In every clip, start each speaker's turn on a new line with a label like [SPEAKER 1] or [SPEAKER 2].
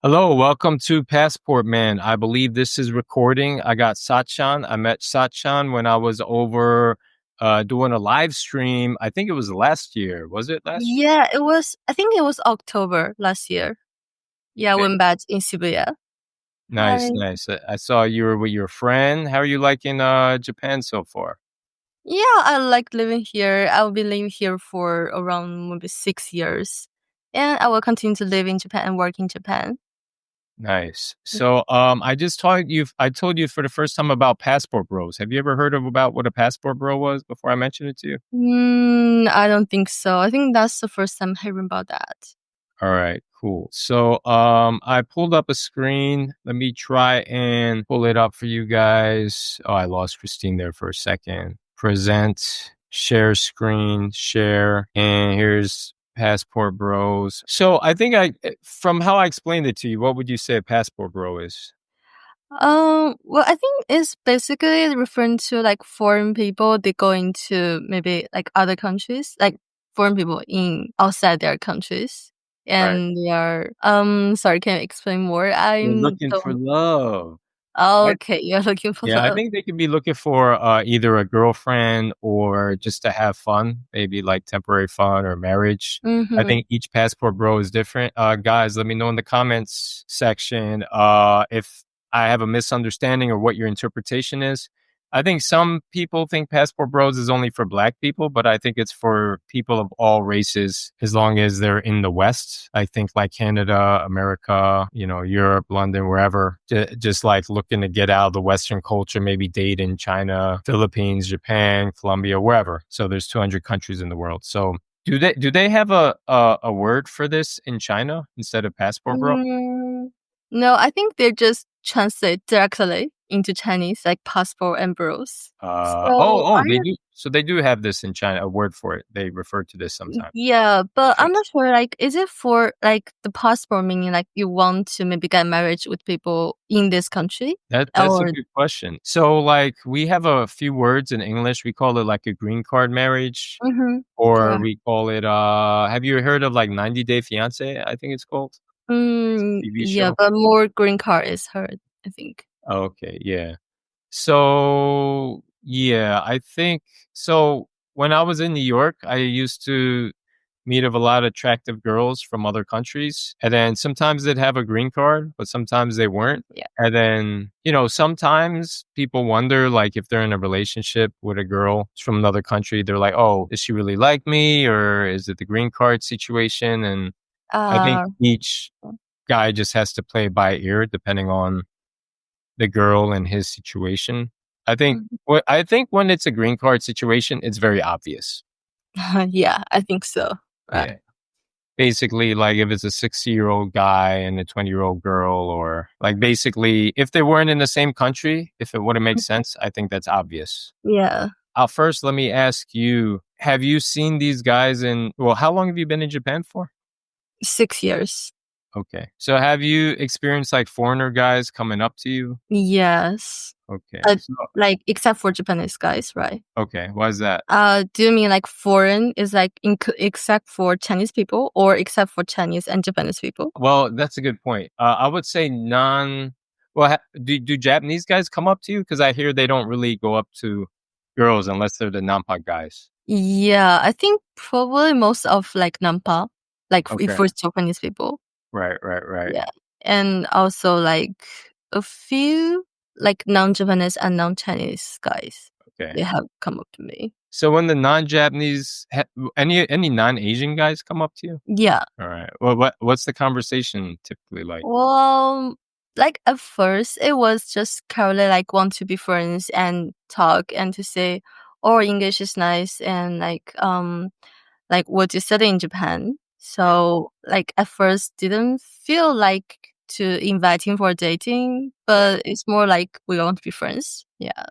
[SPEAKER 1] Hello, welcome to Passport Man. I believe this is recording. I got Satchan. I met Satchan when I was over doing a live stream. I think it was last year. Was it last year?
[SPEAKER 2] Yeah, I think it was October last year. Yeah, I
[SPEAKER 1] Okay.
[SPEAKER 2] went back in Shibuya.
[SPEAKER 1] Nice,
[SPEAKER 2] Hi.
[SPEAKER 1] nice. I saw you were with your friend. How are you liking Japan so far?
[SPEAKER 2] Yeah, I like living here. I will be living here for around maybe 6 years. And I will continue to live in Japan and work in Japan.
[SPEAKER 1] Nice. So I told you for the first time about Passport Bros. Have you ever heard of about what a Passport Bro was before I mentioned it to you?
[SPEAKER 2] I don't think so. I think that's the first time hearing about that.
[SPEAKER 1] All right, cool. So I pulled up a screen. Let me try and pull it up for you guys. Oh, I lost Christine there for a second. Present, share screen, share, and here's Passport Bros. So I think from how I explained it to you, what would you say a Passport Bro is?
[SPEAKER 2] Well, I think it's basically referring to like foreign people. They go into maybe like other countries, like foreign people in outside their countries,
[SPEAKER 1] Right.
[SPEAKER 2] and they are. Sorry, can you explain more?
[SPEAKER 1] They're
[SPEAKER 2] I'm
[SPEAKER 1] looking for
[SPEAKER 2] don't.
[SPEAKER 1] love.
[SPEAKER 2] Okay, you're looking for
[SPEAKER 1] Yeah, I
[SPEAKER 2] love.
[SPEAKER 1] think they could be looking for either a girlfriend or just to have fun, maybe like temporary fun or marriage. I
[SPEAKER 2] Mm-hmm.
[SPEAKER 1] think each passport bro is different. Guys, let me know in the comments section if I have a misunderstanding or what your interpretation is. I think some people think Passport Bros is only for black people, but I think it's for people of all races as long as they're in the West. I think like Canada, America, Europe, London, wherever, just like looking to get out of the Western culture, maybe date in China, Philippines, Japan, Colombia, wherever. So there's 200 countries in the world. So do they have a word for this in China instead of Passport Bro?
[SPEAKER 2] Mm, no, I think they just translate directly into Chinese, like passport and bros. So
[SPEAKER 1] Oh,
[SPEAKER 2] are
[SPEAKER 1] they
[SPEAKER 2] you?
[SPEAKER 1] do. So they do have this in China, a word for it. They refer to this sometimes.
[SPEAKER 2] Yeah, but
[SPEAKER 1] Okay.
[SPEAKER 2] I'm not sure, like, is it for, like, the passport, meaning, like, you want to maybe get married with people in this country?
[SPEAKER 1] That's a
[SPEAKER 2] Or
[SPEAKER 1] good question. So like we have a few words in English. We call it like a green card marriage,
[SPEAKER 2] mhm,
[SPEAKER 1] or
[SPEAKER 2] yeah.
[SPEAKER 1] we call it have you heard of like 90 Day Fiance? I think it's called. It's a TV
[SPEAKER 2] Yeah,
[SPEAKER 1] show.
[SPEAKER 2] but more green card is heard, I think.
[SPEAKER 1] Okay, yeah. So, yeah, I think so. When I was in New York, I used to meet of a lot of attractive girls from other countries. And then sometimes they'd have a green card, but sometimes they weren't.
[SPEAKER 2] Yeah.
[SPEAKER 1] And then, sometimes people wonder, like, if they're in a relationship with a girl from another country, they're like, oh, does she really like me? Or is it the green card situation? And I think
[SPEAKER 2] Uh,
[SPEAKER 1] each guy just has to play by ear depending on the girl and his situation.
[SPEAKER 2] mhm.
[SPEAKER 1] I think when it's a green card situation, it's very obvious.
[SPEAKER 2] Yeah, I think so. Right.
[SPEAKER 1] Yeah. Basically, like if it's a 60-year-old guy and a 20-year-old girl, or like basically if they weren't in the same country, if it wouldn't make sense, I think that's obvious.
[SPEAKER 2] Yeah,
[SPEAKER 1] First, let me ask you, have you seen these guys how long have you been in Japan for?
[SPEAKER 2] 6 years.
[SPEAKER 1] Okay. So have you experienced like foreigner guys coming up to you?
[SPEAKER 2] Yes.
[SPEAKER 1] Okay.
[SPEAKER 2] Uh,
[SPEAKER 1] So,
[SPEAKER 2] like, except for Japanese guys, right?
[SPEAKER 1] okay. Why is that?
[SPEAKER 2] Do you mean like foreign is like except for Chinese people or except for Chinese and Japanese people?
[SPEAKER 1] Well, that's a good point. I would say do Japanese guys come up to you? Because I hear they don't really go up to girls unless they're the nampa guys.
[SPEAKER 2] Yeah, I think probably most of like Nampa, like
[SPEAKER 1] Okay.
[SPEAKER 2] for Japanese people.
[SPEAKER 1] Right, right, right.
[SPEAKER 2] Yeah. And also like a few like non-Japanese and non-Chinese guys.
[SPEAKER 1] Okay.
[SPEAKER 2] They have come up to me.
[SPEAKER 1] So when the non-Japanese, any non-Asian guys come up to you?
[SPEAKER 2] Yeah.
[SPEAKER 1] All right. Well, what's the conversation typically like?
[SPEAKER 2] Well, like at first it was just currently like want to be friends and talk and to say, oh, English is nice and like what you study in Japan. So like at first didn't feel like to invite him for dating,
[SPEAKER 1] Right.
[SPEAKER 2] but it's more like we want to be friends. Yeah.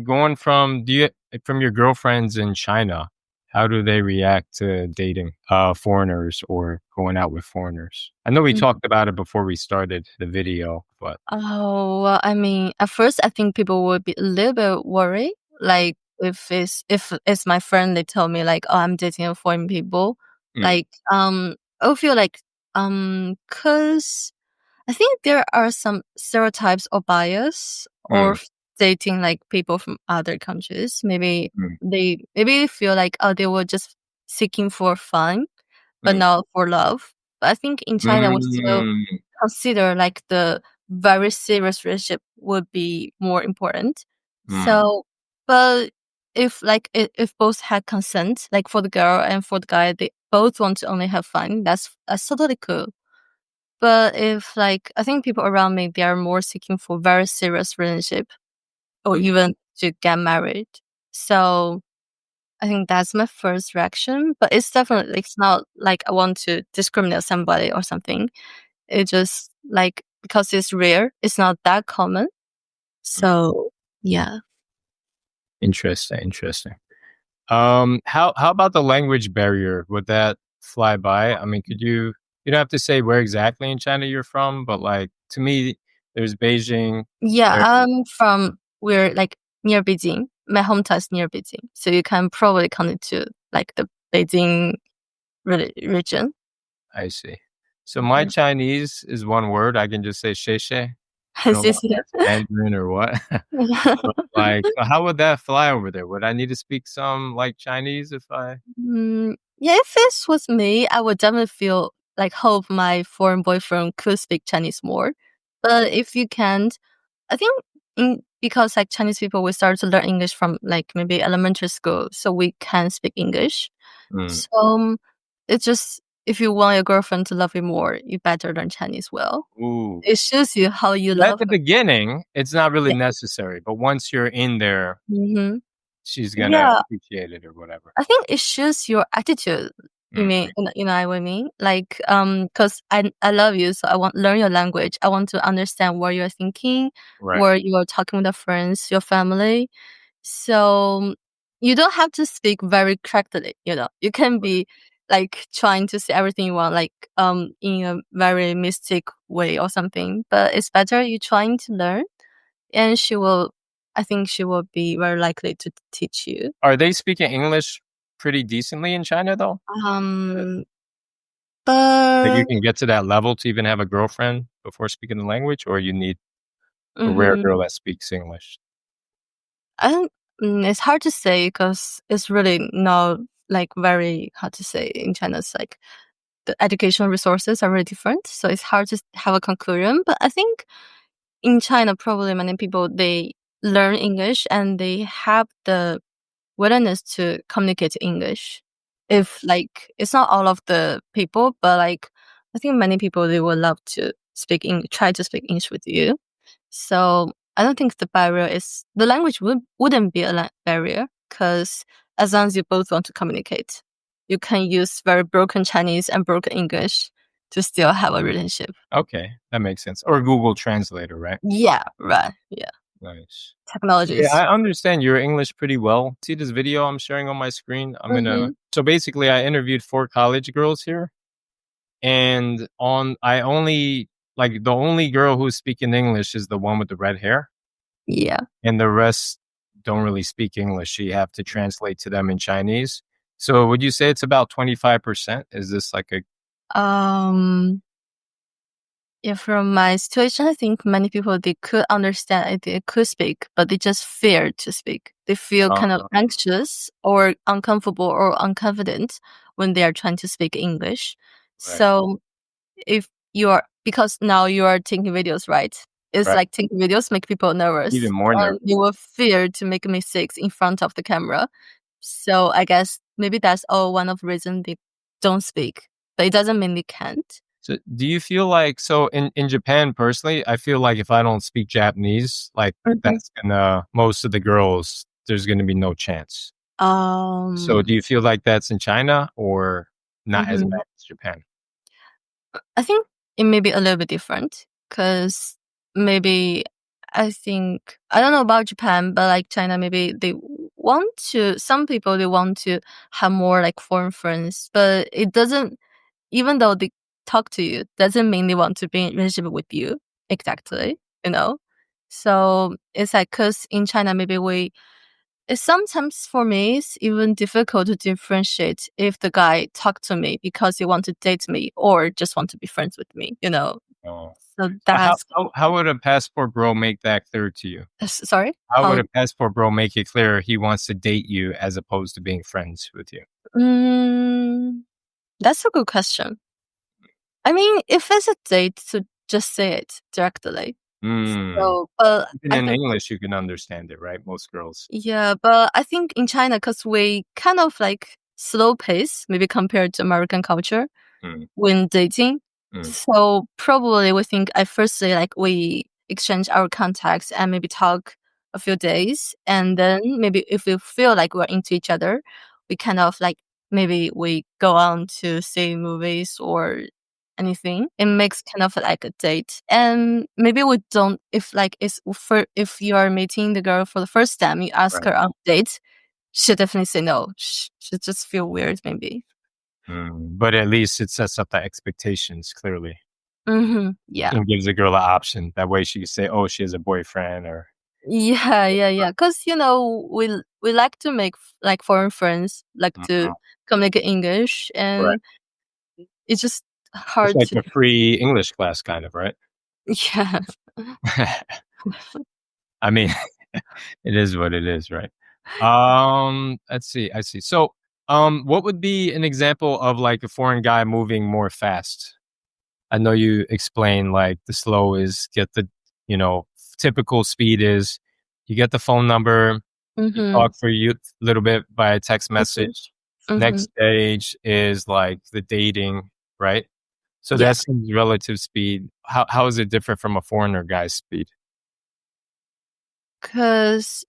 [SPEAKER 1] Going from your girlfriends in China, how do they react to dating foreigners or going out with foreigners? I know we
[SPEAKER 2] Mm.
[SPEAKER 1] talked about it before we started the video, but
[SPEAKER 2] Oh, well, I mean, at first I think people would be a little bit worried. Like if it's my friend, they tell me like, oh, I'm dating a foreign people.
[SPEAKER 1] mm,
[SPEAKER 2] Like I would feel like cause I think there are some stereotypes or bias
[SPEAKER 1] Mm,
[SPEAKER 2] or dating like people from other countries. Maybe
[SPEAKER 1] mm,
[SPEAKER 2] they feel like they were just seeking for fun, but
[SPEAKER 1] mm,
[SPEAKER 2] not for love. But I think in China we still
[SPEAKER 1] mm,
[SPEAKER 2] consider like the very serious relationship would be more important.
[SPEAKER 1] mm,
[SPEAKER 2] So, but if like if both had consent, like for the girl and for the guy, they both want to only have fun. That's totally cool. But if like I think people around me, they are more seeking for very serious relationship or
[SPEAKER 1] mm,
[SPEAKER 2] even to get married. So I think that's my first reaction. But it's definitely it's not like I want to discriminate somebody or something. It just like because it's rare, it's not that common.
[SPEAKER 1] mm.
[SPEAKER 2] So yeah.
[SPEAKER 1] Interesting, interesting. How about the language barrier? Would that fly by? I mean, could you don't have to say where exactly in China you're from, but like to me, there's Beijing.
[SPEAKER 2] Yeah,
[SPEAKER 1] There,
[SPEAKER 2] I'm from we're like near Beijing. My hometown is near Beijing. So you can probably count it to like the Beijing region.
[SPEAKER 1] I see. So my
[SPEAKER 2] Mhm.
[SPEAKER 1] Chinese is one word. I can just say "谢谢." I don't know if that's Mandarin or what. But like, so how would that fly over there? Would I need to speak some like Chinese if I?
[SPEAKER 2] Yeah, if this was me, I would definitely feel like hope my foreign boyfriend could speak Chinese more. But if you can't, I think because like Chinese people, we start to learn English from like maybe elementary school, so we can speak English.
[SPEAKER 1] Mm.
[SPEAKER 2] So it's just if you want your girlfriend to love you more, you better learn Chinese well.
[SPEAKER 1] Ooh.
[SPEAKER 2] It shows you how you
[SPEAKER 1] At
[SPEAKER 2] love
[SPEAKER 1] the
[SPEAKER 2] her.
[SPEAKER 1] beginning, it's not really
[SPEAKER 2] Yeah.
[SPEAKER 1] necessary, but once you're in there,
[SPEAKER 2] hmm
[SPEAKER 1] she's gonna
[SPEAKER 2] Yeah,
[SPEAKER 1] appreciate it or whatever.
[SPEAKER 2] I think it shows your attitude. You
[SPEAKER 1] Mm,
[SPEAKER 2] mean, you know what I mean? Like, cause I love you, so I want learn your language. I want to understand what you're thinking,
[SPEAKER 1] right.
[SPEAKER 2] what you're talking with your friends, your family. So you don't have to speak very correctly. You know, you can be like trying to say everything you want, like in a very mystic way or something. But it's better you trying to learn, and she will. I think she will be very likely to teach you.
[SPEAKER 1] Are they speaking English pretty decently in China though?
[SPEAKER 2] Um,
[SPEAKER 1] Like you
[SPEAKER 2] but
[SPEAKER 1] can get to that level to even have a girlfriend before speaking the language, or you need a rare
[SPEAKER 2] mhm,
[SPEAKER 1] girl that speaks English?
[SPEAKER 2] I don't it's hard to say because it's really not, like, very how to say in China, it's like the educational resources are really different, so it's hard to have a conclusion, but I think in China, probably many people, they learn English and they have the willingness to communicate English. If like it's not all of the people, but like I think many people they would love to try to speak English with you. So I don't think the barrier is the language wouldn't be a barrier because as long as you both want to communicate, you can use very broken Chinese and broken English to still have a relationship.
[SPEAKER 1] Okay, that makes sense. Or Google Translator, right?
[SPEAKER 2] Yeah, right. Yeah,
[SPEAKER 1] Nice. Yeah,
[SPEAKER 2] technologies.
[SPEAKER 1] I understand your English pretty well. See this video I'm sharing on my screen? I'm gonna
[SPEAKER 2] Mm-hmm.
[SPEAKER 1] so basically I interviewed 4 college girls here, and on I only like the only girl who's speaking English is the one with the red hair,
[SPEAKER 2] Yeah.
[SPEAKER 1] and the rest don't really speak English. You have to translate to them in Chinese. So would you say it's about 25%? Is this like a
[SPEAKER 2] Um. Yeah, from my situation, I think many people they could understand it, they could speak, but they just fear to speak. They feel
[SPEAKER 1] uh,
[SPEAKER 2] kind of anxious or uncomfortable or unconfident when they are trying to speak English.
[SPEAKER 1] right,
[SPEAKER 2] So if you are because now you are taking videos, right? It's
[SPEAKER 1] right.
[SPEAKER 2] like taking videos make people
[SPEAKER 1] Even
[SPEAKER 2] nervous
[SPEAKER 1] more
[SPEAKER 2] and
[SPEAKER 1] nervous.
[SPEAKER 2] they will fear to make mistakes in front of the camera. So I guess maybe that's all one of the reason they don't speak, but it doesn't mean they can't.
[SPEAKER 1] So do you feel like so in Japan personally, I feel like if I don't speak Japanese, like
[SPEAKER 2] Mhm.
[SPEAKER 1] that's gonna most of the girls, there's gonna be no chance. So
[SPEAKER 2] Um,
[SPEAKER 1] do you feel like that's in China or not as
[SPEAKER 2] mhm.
[SPEAKER 1] bad as Japan?
[SPEAKER 2] I think it may be a little bit different because maybe I think I don't know about Japan, but like China, maybe they want to. Some people they want to have more like foreign friends, but it doesn't. Even though they talk to you, doesn't mean they want to be in relationship with you exactly. You know, so it's like because in China, maybe we it's sometimes for me, it's even difficult to differentiate if the guy talked to me because he want to date me or just want to be friends with me, you know?
[SPEAKER 1] Oh.
[SPEAKER 2] So
[SPEAKER 1] So
[SPEAKER 2] that's
[SPEAKER 1] how would a passport bro make that clear to you?
[SPEAKER 2] sorry?
[SPEAKER 1] How would
[SPEAKER 2] How
[SPEAKER 1] a passport bro make it clear he wants to date you as opposed to being friends with you?
[SPEAKER 2] mm, that's a good question. I mean, if it's a date, to just say it directly.
[SPEAKER 1] Mm.
[SPEAKER 2] So,
[SPEAKER 1] Even
[SPEAKER 2] I
[SPEAKER 1] in
[SPEAKER 2] think
[SPEAKER 1] English, you can understand it, right? Most girls.
[SPEAKER 2] yeah, but I think in China, because we kind of like slow pace, maybe compared to American culture
[SPEAKER 1] Mm,
[SPEAKER 2] when dating.
[SPEAKER 1] mm,
[SPEAKER 2] So probably we think at firstly like we exchange our contacts and maybe talk a few days, and then maybe if we feel like we're into each other, we kind of like maybe we go on to see movies or anything. It makes kind of like a date, and maybe we don't if like it's for if you are meeting the girl for the first time, you ask
[SPEAKER 1] right.
[SPEAKER 2] her on a date, she'll definitely say no. She'll just feel weird maybe.
[SPEAKER 1] But at least it sets up the expectations clearly
[SPEAKER 2] Yeah.
[SPEAKER 1] and gives the girl an option. That way she can say, "Oh, she has a boyfriend," or
[SPEAKER 2] Yeah, yeah, yeah. Because we like to make like foreign friends, like to
[SPEAKER 1] Mhm.
[SPEAKER 2] communicate English,
[SPEAKER 1] Right.
[SPEAKER 2] and it's just
[SPEAKER 1] It's
[SPEAKER 2] hard
[SPEAKER 1] like
[SPEAKER 2] to.
[SPEAKER 1] a free English class, kind of, right?
[SPEAKER 2] Yeah.
[SPEAKER 1] I mean, it is what it is, right? Let's see. I see. So, what would be an example of like a foreign guy moving more fast? I know you explain like the slow is get the, you know, typical speed is you get the phone number, you
[SPEAKER 2] Mhm.
[SPEAKER 1] talk for you little bit by text
[SPEAKER 2] Mhm.
[SPEAKER 1] message.
[SPEAKER 2] Mhm.
[SPEAKER 1] Next stage is like the dating, right? So
[SPEAKER 2] Yeah.
[SPEAKER 1] that seems relative speed. How is it different from a foreigner guy's speed?
[SPEAKER 2] 'Cause,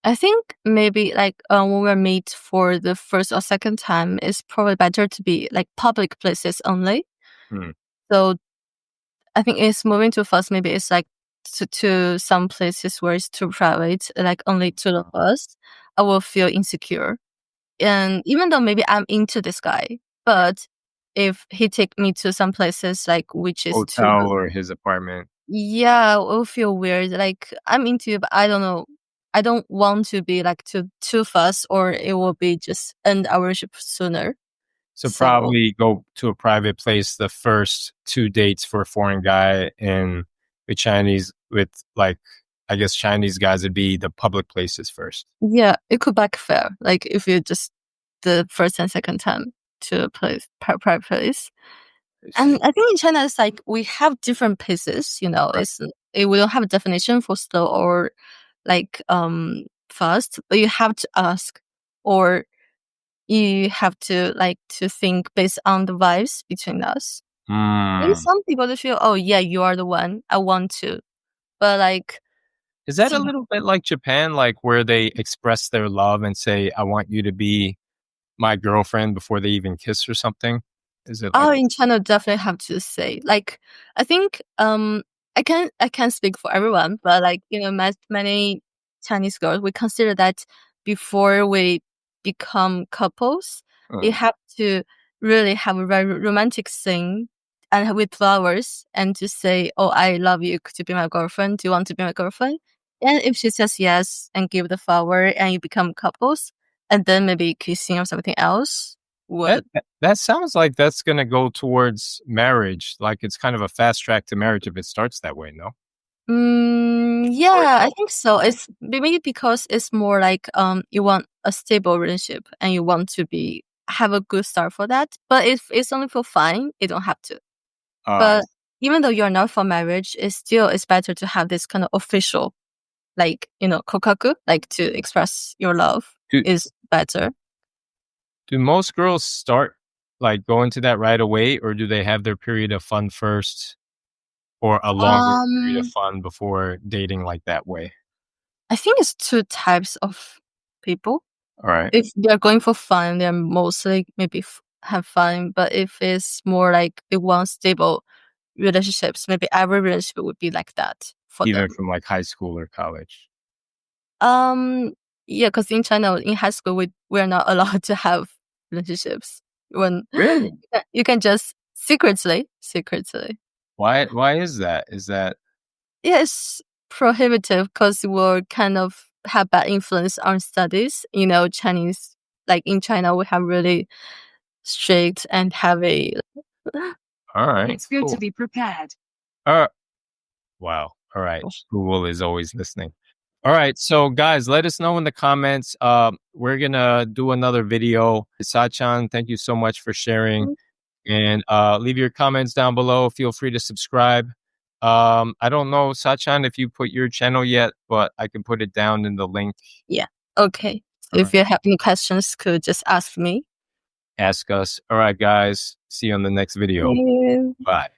[SPEAKER 2] I think maybe, like, when we meet for the first or second time, it's probably better to be, like, public places only.
[SPEAKER 1] Hmm.
[SPEAKER 2] So, I think it's moving too fast, maybe it's, like, to some places where it's too private, like, only two of us, I will feel insecure. And even though maybe I'm into this guy, but if he take me to some places, like, which is too
[SPEAKER 1] Hotel or his apartment.
[SPEAKER 2] yeah, it will feel weird. Like I'm into you, but I don't know. I don't want to be like too fast, or it will be just end our relationship sooner.
[SPEAKER 1] So
[SPEAKER 2] So
[SPEAKER 1] probably go to a private place the first 2 dates for a foreign guy and with Chinese with like I guess Chinese guys would be the public places first.
[SPEAKER 2] yeah, it could backfire. Like if you just the first and second time to a place, private place.
[SPEAKER 1] I
[SPEAKER 2] And
[SPEAKER 1] see.
[SPEAKER 2] I think in China, it's like we have different paces. You know,
[SPEAKER 1] Right.
[SPEAKER 2] we don't have a definition for slow or like fast, but you have to ask or you have to like to think based on the vibes between us. Maybe
[SPEAKER 1] Hmm.
[SPEAKER 2] some people they feel, oh yeah, you are the one I want to, but like,
[SPEAKER 1] Is that a
[SPEAKER 2] some,
[SPEAKER 1] little bit like Japan, like where they express their love and say, "I want you to be my girlfriend" before they even kiss or something? Is it like
[SPEAKER 2] oh, in China definitely have to say like, I think I can't speak for everyone, but like many Chinese girls we consider that before we become couples, we
[SPEAKER 1] uh,
[SPEAKER 2] have to really have a very romantic thing and with flowers and to say, "Oh, I love you. Could you be my girlfriend? Do you want to be my girlfriend?" And if she says yes and give the flower and you become couples, and then maybe kissing or something else
[SPEAKER 1] that
[SPEAKER 2] would.
[SPEAKER 1] that sounds like that's gonna go towards marriage, like it's kind of a fast track to marriage if it starts that way, no? Or
[SPEAKER 2] Yeah, I
[SPEAKER 1] no?
[SPEAKER 2] think so. It's maybe because it's more like you want a stable relationship and you want to be have a good start for that. But if it's only for fun, you don't have to.
[SPEAKER 1] I
[SPEAKER 2] But even though you're not for marriage, it's better to have this kind of official, like kokaku, like to express your love
[SPEAKER 1] do
[SPEAKER 2] is better.
[SPEAKER 1] do most girls start, like, going to that right away, or do they have their period of fun first, or a longer period of
[SPEAKER 2] Um,
[SPEAKER 1] fun before dating like that way?
[SPEAKER 2] I think it's two types of people.
[SPEAKER 1] Alright.
[SPEAKER 2] If they're going for fun, they're mostly maybe have fun. But if it's more like they want stable relationships, maybe every relationship would be like that for
[SPEAKER 1] Even
[SPEAKER 2] them.
[SPEAKER 1] from, like, high school or college.
[SPEAKER 2] Um, yeah, because in China, in high school, we're not allowed to have relationships. When
[SPEAKER 1] Really?
[SPEAKER 2] you can just secretly.
[SPEAKER 1] Why is that? Is that
[SPEAKER 2] Yeah, it's prohibitive because it will kind of have bad influence on studies. Chinese, like in China, we have really strict and heavy
[SPEAKER 1] All right.
[SPEAKER 3] It's good
[SPEAKER 1] Cool.
[SPEAKER 3] to be prepared.
[SPEAKER 1] Wow. All right. Google is always listening. All right. So guys, let us know in the comments. We're gonna do another video. Sachan, thank you so much for sharing. And leave your comments down below. Feel free to subscribe. I don't know, Sachan, if you put your channel yet, but I can put it down in the link.
[SPEAKER 2] Yeah. Okay. So if you have any questions, could just ask me.
[SPEAKER 1] Ask us. All right, guys. See you on the next video.
[SPEAKER 2] Yeah.
[SPEAKER 1] Bye.